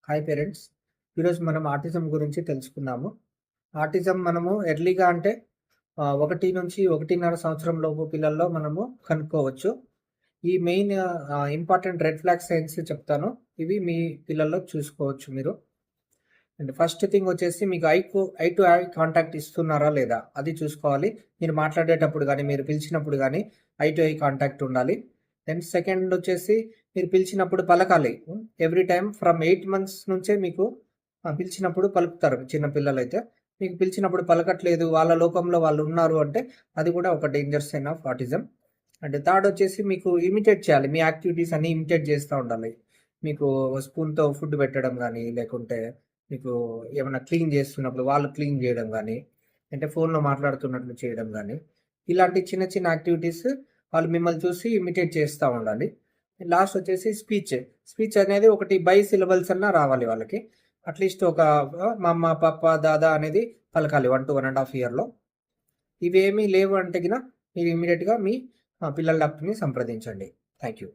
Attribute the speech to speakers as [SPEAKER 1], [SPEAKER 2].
[SPEAKER 1] Hi parents. ఈరోజు మనం autism గురించి తెలుసుకుందాము. ఆటిజం మనము ఎర్లీగా అంటే 1 నుంచి 1.5 సంవత్సరం లోపు పిల్లల్లో మనము కనుక్కోవచ్చు. ఈ main important red flag science చెప్తాను. ఇవి మీ పిల్లల్లో చూసుకోవచ్చు మీరు. అండ్ ఫస్ట్ థింగ్ వచ్చేసి మీకు ఐ టు ఐ కాంటాక్ట్ ఇస్తున్నారా లేదా అది చూసుకోవాలి. మీరు మాట్లాడేటప్పుడు గానీ, మీరు పిలిచినప్పుడు గానీ ఐ టు ఐ కాంటాక్ట్ ఉండాలి. దెన్ సెకండ్ వచ్చేసి మీరు పిలిచినప్పుడు పలకాలి. ఎవ్రీ టైమ్ ఫ్రమ్ 8 మంత్స్ నుంచే మీకు పిలిచినప్పుడు పలుకుతారు చిన్న పిల్లలైతే. మీకు పిలిచినప్పుడు పలకట్లేదు, వాళ్ళ లోకంలో వాళ్ళు ఉన్నారు అంటే అది కూడా ఒక danger sign of autism. And third వచ్చేసి మీకు ఇమిటేట్ చేయాలి. మీ యాక్టివిటీస్ అన్నీ ఇమిటేట్ చేస్తూ ఉండాలి. మీకు స్పూన్‌తో ఫుడ్ పెట్టడం గానీ, లేకుంటే మీకు ఏమన్నా క్లీన్ చేస్తున్నప్పుడు వాళ్ళు క్లీన్ చేయడం గానీ, అంటే ఫోన్‌లో మాట్లాడుతున్నట్లు చేయడం గానీ, ఇలాంటి చిన్న చిన్న యాక్టివిటీస్ వాళ్ళు మిమ్మల్ని చూసి ఇమిటేట్ చేస్తా ఉండాలి. లాస్ట్ వచ్చేసి స్పీచ్. స్పీచ్ అనేది ఒకటి బై సిలబల్స్ అన్నా రావాలి వాళ్ళకి. అట్‌లీస్ట్ ఒక మమ్మ, పప్ప, దాదా అనేది పలకాలి 1-1.5 ఇయర్‌లో. ఇవేమీ లేవు అంటే గిన మీరు ఇమ్మీడియేట్‌గా మీ పిల్లల డాక్టర్‌ని సంప్రదించండి. Thank you.